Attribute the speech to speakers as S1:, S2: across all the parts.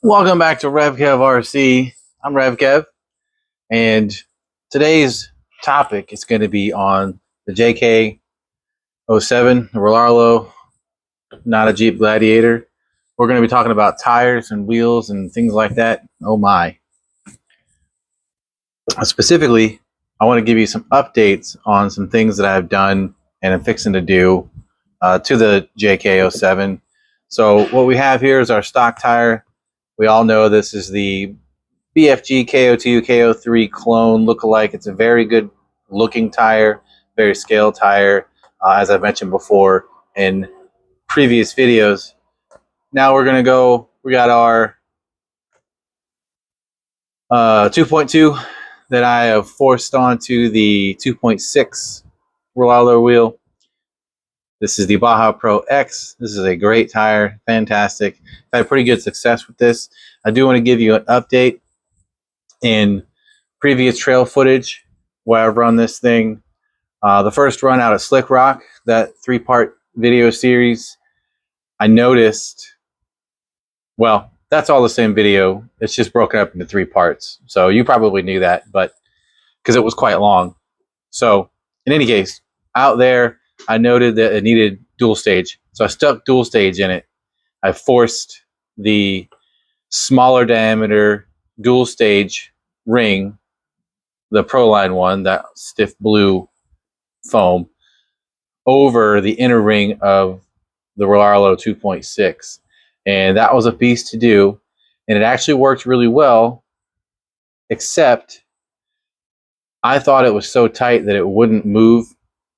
S1: Welcome back to RevKev RC. I'm RevKev, and today's topic is going to be on the JK-07 Rlaarlo, not a Jeep Gladiator. We're going to be talking about tires and wheels and things like that. Oh my. Specifically, I want to give you some updates on some things that I've done and I'm fixing to do to the JK-07. So what we have here is our stock tire. We all know this is the BFG KO2 KO3 clone lookalike. It's a very good looking tire, very scale tire, as I've mentioned before in previous videos. Now we're gonna go. We got our 2.2 that I have forced onto the 2.6 Rlaarlo wheel. This is the Baja Pro X. This is a great tire, fantastic. I've had pretty good success with this. I do want to give you an update in previous trail footage where I've run this thing. The first run out of Slick Rock, that 3-part video series, I noticed, well, that's all the same video. It's just broken up into 3 parts. So you probably knew that, but because it was quite long. So in any case, out there, I noted that it needed dual stage. So I stuck dual stage in it. I forced the smaller diameter dual stage ring, the Proline one, that stiff blue foam, over the inner ring of the Rlaarlo 2.6. And that was a piece to do. And it actually worked really well, except I thought it was so tight that it wouldn't move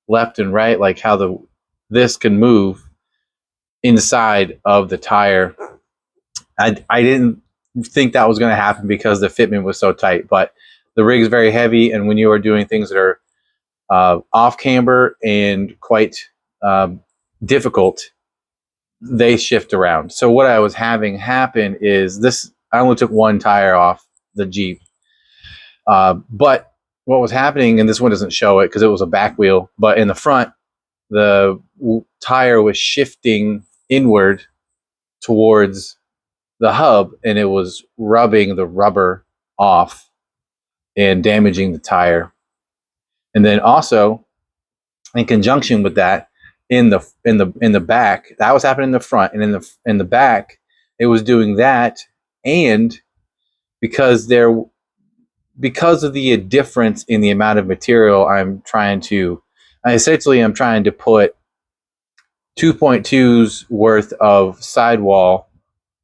S1: left and right, like how this can move inside of the tire. I didn't think that was going to happen because the fitment was so tight, but the rig is very heavy, and when you are doing things that are off camber and quite difficult, they shift around. So what I was having happen is this: I only took one tire off the Jeep, but what was happening, and this one doesn't show it because it was a back wheel, but in the front, the tire was shifting inward towards the hub, and it was rubbing the rubber off and damaging the tire. And then also, in conjunction with that, in the back, that was happening in the front, and in the back, it was doing that, and because of the difference in the amount of material I'm trying to put 2.2's worth of sidewall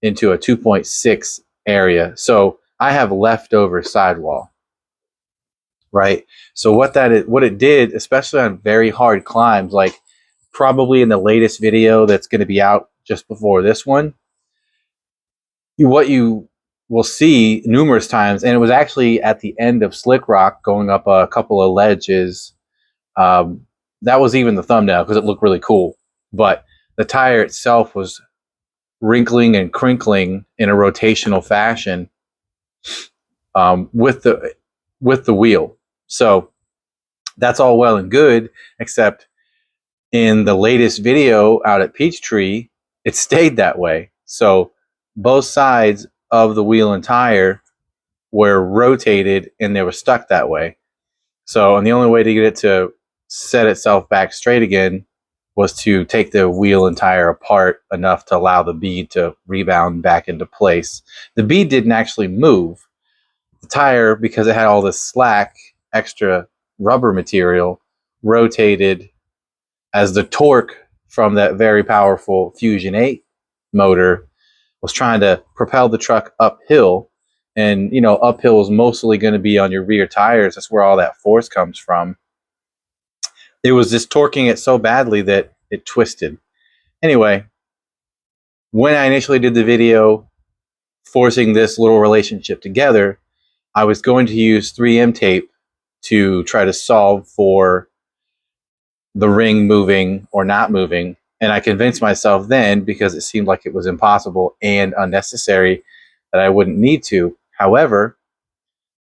S1: into a 2.6 area. So I have leftover sidewall, right? So what it did, especially on very hard climbs, like probably in the latest video that's going to be out just before this one, what you will see numerous times, and it was actually at the end of Slick Rock going up a couple of ledges. That was even the thumbnail because it looked really cool, but the tire itself was wrinkling and crinkling in a rotational fashion with the wheel. So that's all well and good, except in the latest video out at Peachtree, it stayed that way. So both sides of the wheel and tire were rotated and they were stuck that way. So, and the only way to get it to set itself back straight again was to take the wheel and tire apart enough to allow the bead to rebound back into place. The bead didn't actually move. The tire, because it had all this slack, extra rubber material, rotated as the torque from that very powerful Fusion 8 motor was trying to propel the truck uphill. And, you know, uphill is mostly going to be on your rear tires. That's where all that force comes from. It was just torquing it so badly that it twisted. Anyway, when I initially did the video forcing this little relationship together, I was going to use 3M tape to try to solve for the ring moving or not moving. And I convinced myself then, because it seemed like it was impossible and unnecessary, that I wouldn't need to. However,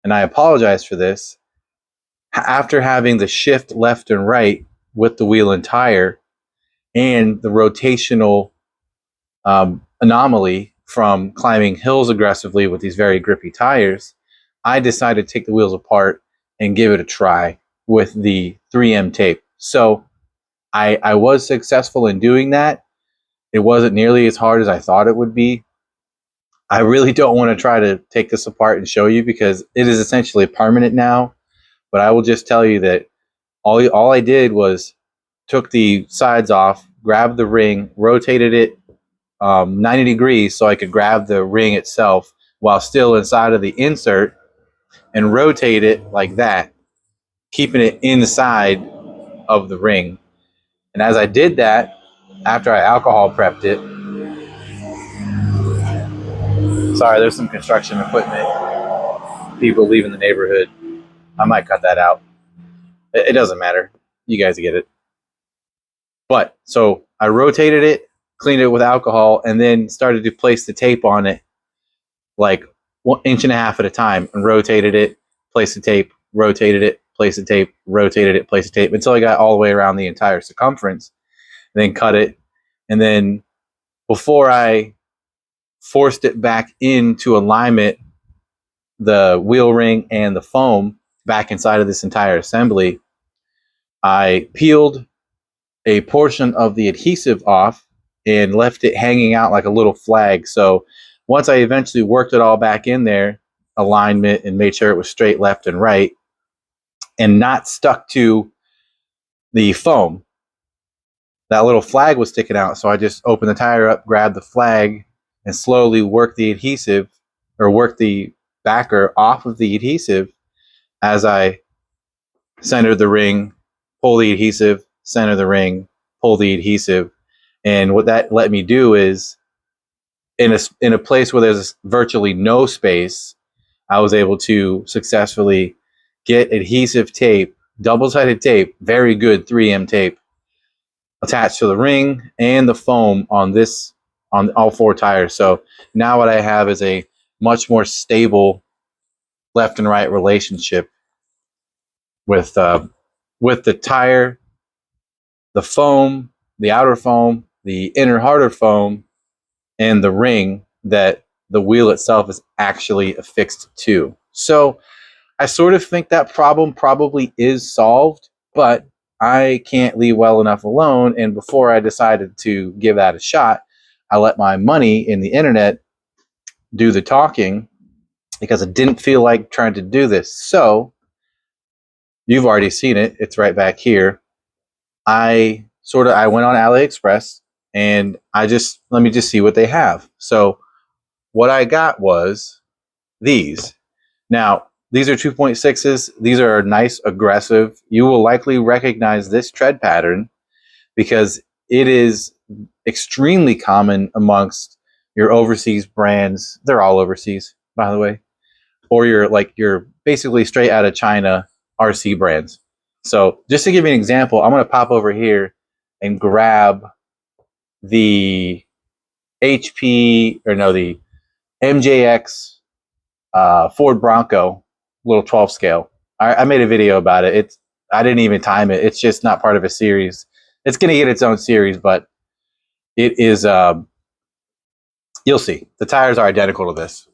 S1: and I apologize for this, after having the shift left and right with the wheel and tire and the rotational anomaly from climbing hills aggressively with these very grippy tires, I decided to take the wheels apart and give it a try with the 3M tape. So I was successful in doing that. It wasn't nearly as hard as I thought it would be. I really don't want to try to take this apart and show you because it is essentially permanent now. But I will just tell you that all I did was took the sides off, grabbed the ring, rotated it 90 degrees so I could grab the ring itself while still inside of the insert, and rotate it like that, keeping it inside of the ring. And as I did that, after I alcohol prepped it, sorry, there's some construction equipment, people leaving the neighborhood. I might cut that out. It doesn't matter. You guys get it. But so I rotated it, cleaned it with alcohol, and then started to place the tape on it like 1.5 inches at a time, and rotated it, placed the tape, rotated it, placed the tape, rotated it, placed the tape, until I got all the way around the entire circumference, and then cut it. And then before I forced it back into alignment, the wheel ring and the foam back inside of this entire assembly, I peeled a portion of the adhesive off and left it hanging out like a little flag. So once I eventually worked it all back in there, alignment, and made sure it was straight left and right and not stuck to the foam, that little flag was sticking out. So I just opened the tire up, grabbed the flag, and slowly worked the adhesive, or worked the backer off of the adhesive as I centered the ring, pull the adhesive, center the ring, pull the adhesive. And what that let me do is, in a place where there's virtually no space, I was able to successfully get adhesive tape, double-sided tape, very good 3M tape, attached to the ring and the foam on all 4 tires. So now what I have is a much more stable left and right relationship with the tire, the foam, the outer foam, the inner harder foam, and the ring that the wheel itself is actually affixed to. So I sort of think that problem probably is solved, but I can't leave well enough alone. And before I decided to give that a shot, I let my money in the internet do the talking because I didn't feel like trying to do this. So you've already seen it. It's right back here. I went on AliExpress and let me just see what they have. So what I got was these. Now, these are 2.6s. These are nice, aggressive. You will likely recognize this tread pattern because it is extremely common amongst your overseas brands. They're all overseas, by the way. Or you're basically straight out of China RC brands. So just to give you an example, I'm going to pop over here and grab the the MJX Ford Bronco little 12 scale. I made a video about it. I didn't even time it. It's just not part of a series. It's going to get its own series, but it is, you'll see. The tires are identical to this.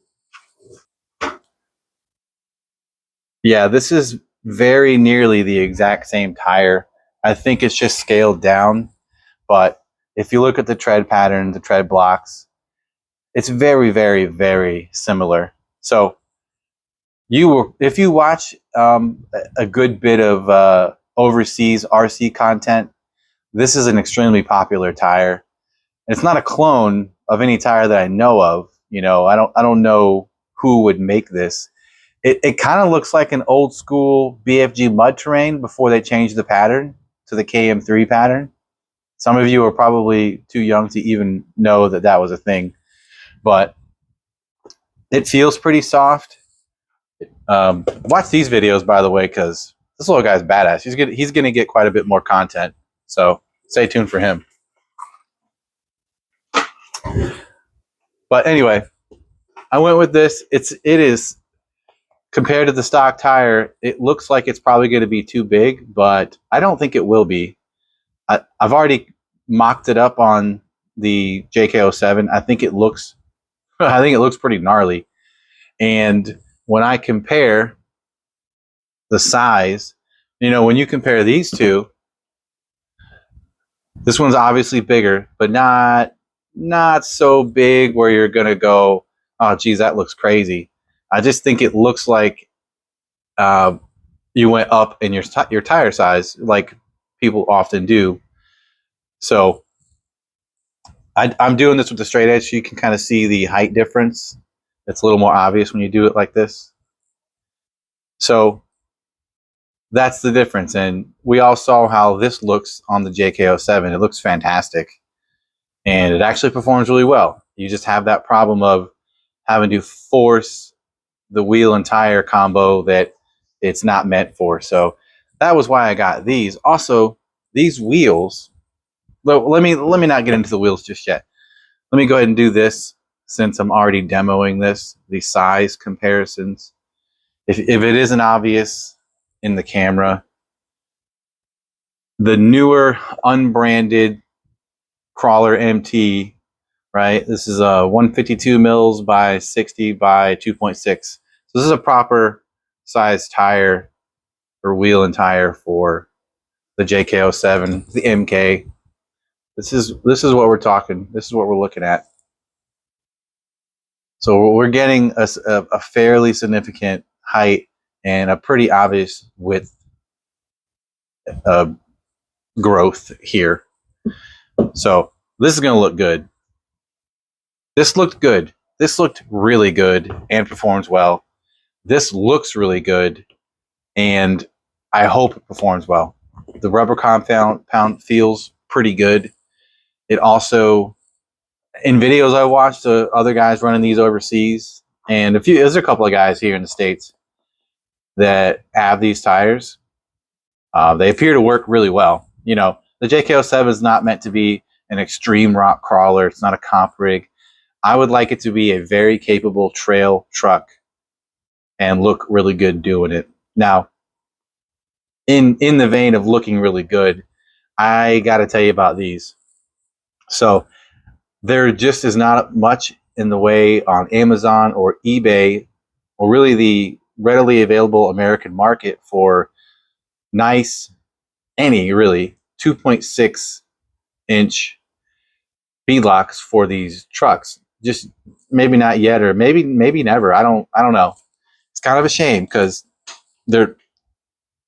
S1: Yeah, this is very nearly the exact same tire. I think it's just scaled down, but if you look at the tread pattern, the tread blocks, it's very, very, very similar. So if you watch a good bit of overseas RC content, this is an extremely popular tire. And it's not a clone of any tire that I know of. You know, I don't know who would make this. It kind of looks like an old school BFG mud terrain before they changed the pattern to the KM3 pattern. Some of you are probably too young to even know that that was a thing, but it feels pretty soft. Watch these videos, by the way, because this little guy's badass. He's gonna get quite a bit more content, so stay tuned for him. But anyway, I went with this. It is, compared to the stock tire, it looks like it's probably going to be too big, but I don't think it will be. I've already mocked it up on the JK-07. I think it looks I think it looks pretty gnarly. And when I compare the size, you know, when you compare these two, this one's obviously bigger, but not so big where you're gonna go, oh geez, that looks crazy. I just think it looks like you went up in your tire size, like people often do. So I'm doing this with the straight edge, so you can kind of see the height difference. It's a little more obvious when you do it like this. So that's the difference. And we all saw how this looks on the JK-07. It looks fantastic. And it actually performs really well. You just have that problem of having to force the wheel and tire combo that it's not meant for. So that was why I got these. Also, these wheels, let me not get into the wheels just yet. Let me go ahead and do this since I'm already demoing this, the size comparisons. If it isn't obvious in the camera, the newer unbranded Crawler MT, right? This is a 152 mils by 60 by 2.6. So this is a proper size tire or wheel and tire for the JK-07, the MK. This is what we're talking. This is what we're looking at. So we're getting a fairly significant height and a pretty obvious width growth here. So this is going to look good. This looked good. This looked really good and performs well. This looks really good, and I hope it performs well. The rubber compound feels pretty good. It also, in videos I watched, other guys running these overseas, and there's a couple of guys here in the States that have these tires. They appear to work really well. You know, the JK-07 is not meant to be an extreme rock crawler. It's not a comp rig. I would like it to be a very capable trail truck and look really good doing it. Now, in the vein of looking really good, I got to tell you about these. So there just is not much in the way on Amazon or eBay or really the readily available American market for nice, any really 2.6 inch beadlocks for these trucks. Just maybe not yet, or maybe never. I don't know. It's kind of a shame because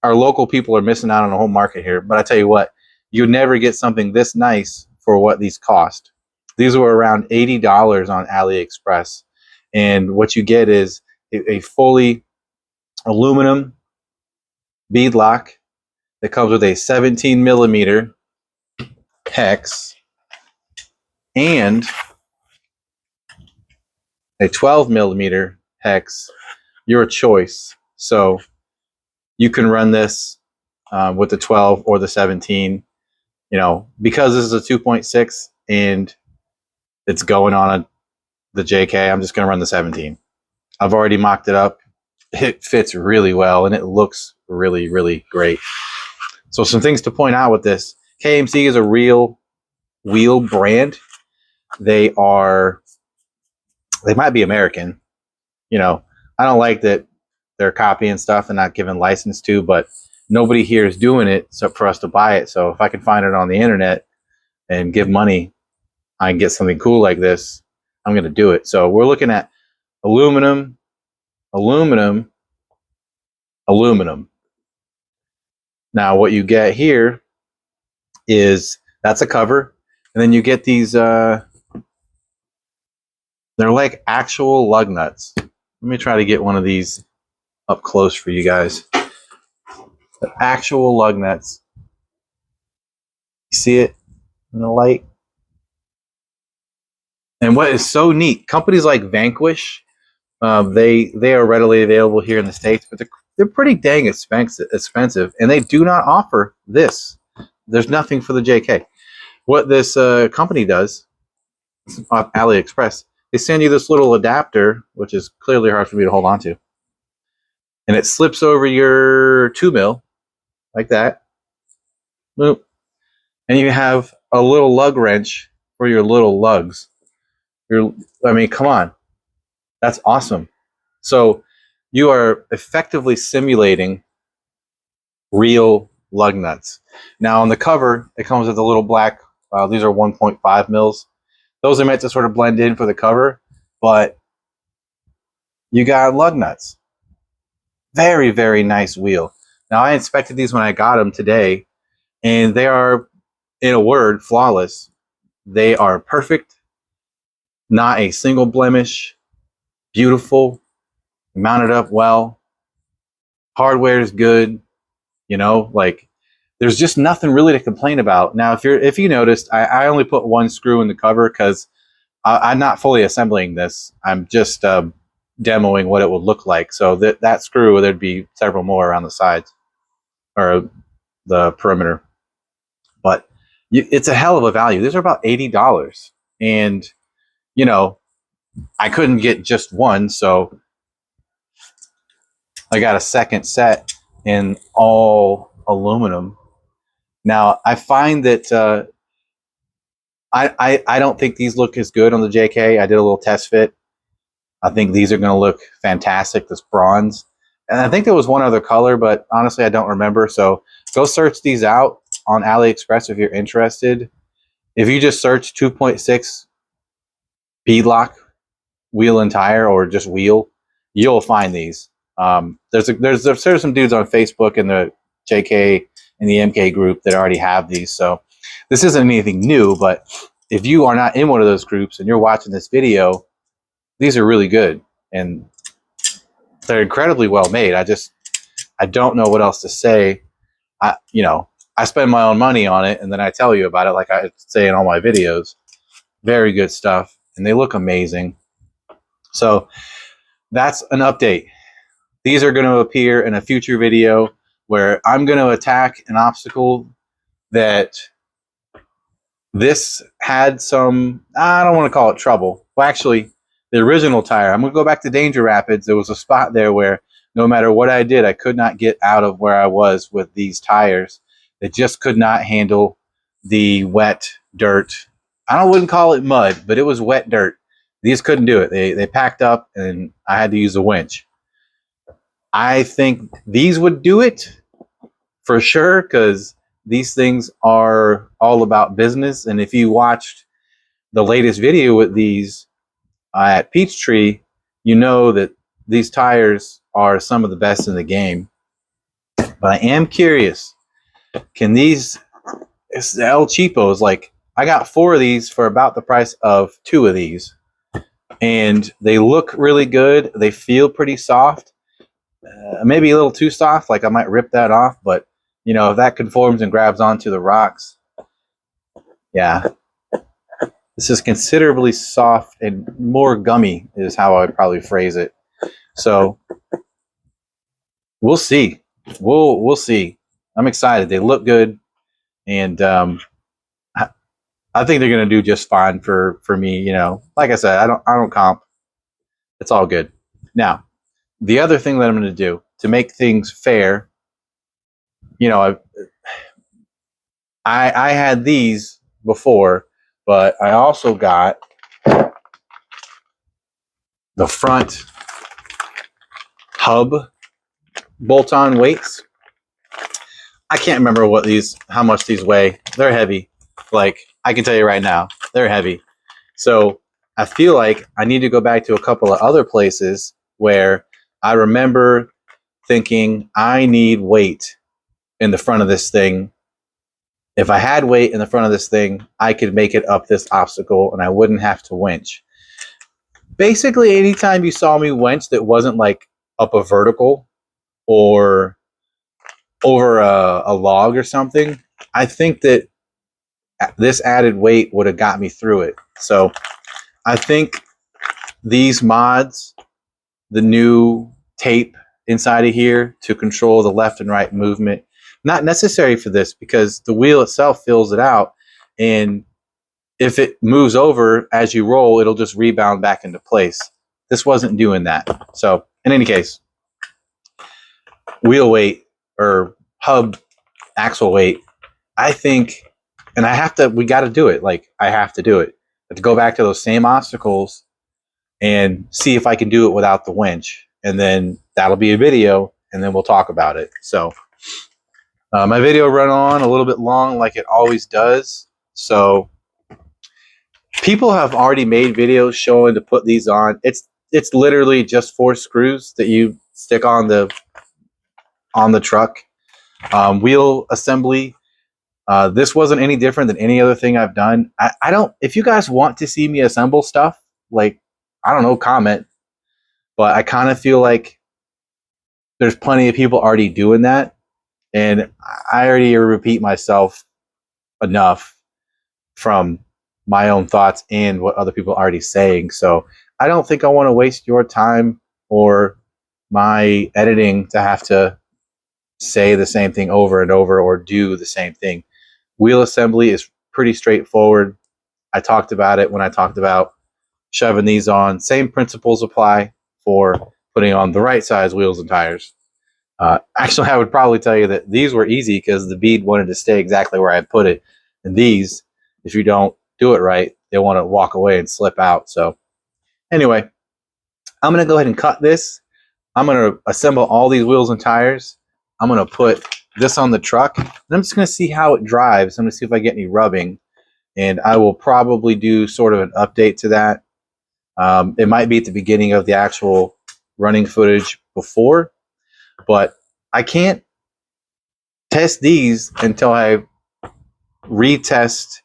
S1: our local people are missing out on a whole market here. But I tell you what, you never get something this nice for what these cost. These were around $80 on AliExpress, and what you get is a fully aluminum beadlock that comes with a 17 millimeter hex and a 12 millimeter hex, your choice. So you can run this with the 12 or the 17. You know, because this is a 2.6 and it's going on the JK, I'm just going to run the 17. I've already mocked it up. It fits really well and it looks really, really great. So some things to point out with this. KMC is a real wheel brand. They might be American. You know, I don't like that they're copying stuff and not giving license to, but nobody here is doing it except for us to buy it. So if I can find it on the internet and give money, I can get something cool like this, I'm going to do it. So we're looking at aluminum, aluminum, aluminum. Now what you get here is, that's a cover, and then you get these, they're like actual lug nuts. Let me try to get one of these up close for you guys. The actual lug nuts. You see it in the light? And what is so neat, companies like Vanquish, they are readily available here in the States, but they're pretty dang expensive, and they do not offer this. There's nothing for the JK. What this company does, off AliExpress, they send you this little adapter, which is clearly hard for me to hold on to, and it slips over your 2 mil like that. Boop. And you have a little lug wrench for your little lugs. I mean, come on. That's awesome. So you are effectively simulating real lug nuts. Now on the cover, it comes with a little black, these are 1.5 mils. Those are meant to sort of blend in for the cover, but you got lug nuts. Very, very nice wheel. Now I inspected these when I got them today, and they are, in a word, flawless. They are perfect, not a single blemish, beautiful, mounted up well, hardware is good, you know, like there's just nothing really to complain about. Now, if you noticed, I only put one screw in the cover because I'm not fully assembling this. I'm just demoing what it would look like. So that screw, there'd be several more around the sides or the perimeter. But it's a hell of a value. These are about $80, and you know, I couldn't get just one, so I got a second set in all aluminum. Now I find that I don't think these look as good on the JK. I did a little test fit. I think these are going to look fantastic, this bronze. And I think there was one other color, but honestly, I don't remember. So go search these out on AliExpress if you're interested. If you just search 2.6 beadlock wheel and tire, or just wheel, you'll find these. There's some dudes on Facebook in the JK and the MK group that already have these. So this isn't anything new, but if you are not in one of those groups and you're watching this video, these are really good and they're incredibly well made. I don't know what else to say. I spend my own money on it and then I tell you about it like I say in all my videos. Very good stuff, and they look amazing. So that's an update. These are going to appear in a future video where I'm going to attack an obstacle that this had some, I don't want to call it trouble. Well, actually, the original tire, I'm going to go back to Danger Rapids. There was a spot there where no matter what I did, I could not get out of where I was with these tires. They just could not handle the wet dirt. I wouldn't call it mud, but it was wet dirt. These couldn't do it. They packed up and I had to use a winch. I think these would do it for sure, because these things are all about business. And if you watched the latest video with these at Peachtree, you know that these tires are some of the best in the game. But I am curious, can these, it's El Cheapos, like I got 4 of these for about the price of 2 of these. And they look really good. They feel pretty soft. Maybe a little too soft, like I might rip that off, but you know, if that conforms and grabs onto the rocks, yeah, this is considerably soft and more gummy is how I'd probably phrase it. So we'll see. We'll see. I'm excited. They look good, and I think they're gonna do just fine for me. You know, like I said, I don't comp. It's all good. Now, the other thing that I'm going to do to make things fair, you know, I had these before, but I also got the front hub bolt-on weights. I can't remember how much these weigh. They're heavy. Like, I can tell you right now, they're heavy. So I feel like I need to go back to a couple of other places where I remember thinking I need weight in the front of this thing. If I had weight in the front of this thing, I could make it up this obstacle and I wouldn't have to winch. Basically, anytime you saw me winch that wasn't like up a vertical or over a log or something, I think that this added weight would have got me through it. So I think these mods, the new tape inside of here to control the left and right movement, not necessary for this because the wheel itself fills it out, and if it moves over as you roll, it'll just rebound back into place. This wasn't doing that. So in any case, wheel weight or hub axle weight, I think, and we got to do it. Like, I have to do it. I have to go back to those same obstacles and see if I can do it without the winch. And then that'll be a video, and then we'll talk about it. So my video run on a little bit long like it always does. So people have already made videos showing to put these on. It's literally just 4 screws that you stick on the truck. Wheel assembly. This wasn't any different than any other thing I've done. I don't, if you guys want to see me assemble stuff, like, I don't know, comment. But I kind of feel like there's plenty of people already doing that. And I already repeat myself enough from my own thoughts and what other people are already saying. So I don't think I want to waste your time or my editing to have to say the same thing over and over or do the same thing. Wheel assembly is pretty straightforward. I talked about it when I talked about shoving these on. Same principles apply for putting on the right size wheels and tires. Actually, I would probably tell you that these were easy because the bead wanted to stay exactly where I put it. And these, if you don't do it right, they want to walk away and slip out. So anyway, I'm going to go ahead and cut this. I'm going to assemble all these wheels and tires. I'm going to put this on the truck. And I'm just going to see how it drives. I'm going to see if I get any rubbing. And I will probably do sort of an update to that. It might be at the beginning of the actual running footage before. But I can't test these until I retest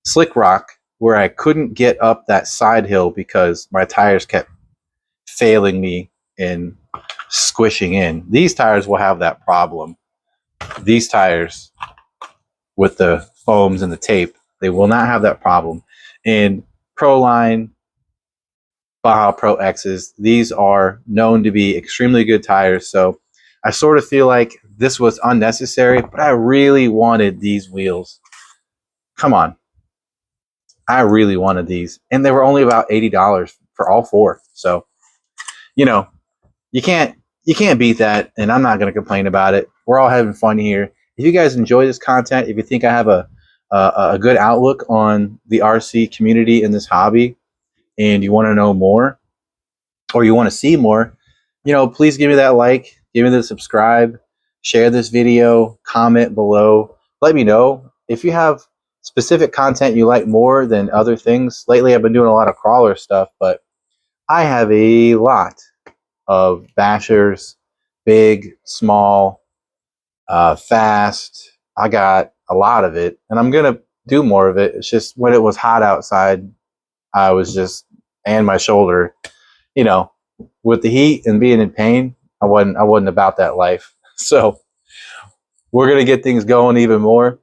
S1: Slick Rock, where I couldn't get up that side hill because my tires kept failing me and squishing in. These tires will have that problem. These tires with the foams and the tape, they will not have that problem. And Proline Baja Pro X's, these are known to be extremely good tires. So I sort of feel like this was unnecessary, but I really wanted these wheels. Come on. I really wanted these. And they were only about $80 for all 4. So, you know, you can't beat that, and I'm not going to complain about it. We're all having fun here. If you guys enjoy this content, if you think I have a good outlook on the RC community in this hobby, and you want to know more, or you want to see more, you know, please give me that like, give me the subscribe, share this video, comment below. Let me know if you have specific content you like more than other things. Lately, I've been doing a lot of crawler stuff, but I have a lot of bashers, big, small, fast. I got a lot of it, and I'm going to do more of it. It's just when it was hot outside, I was just, and my shoulder, you know, with the heat and being in pain, I wasn't about that life. So we're going to get things going even more.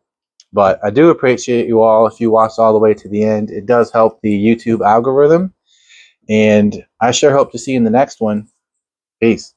S1: But I do appreciate you all if you watched all the way to the end. It does help the YouTube algorithm. And I sure hope to see you in the next one. Peace.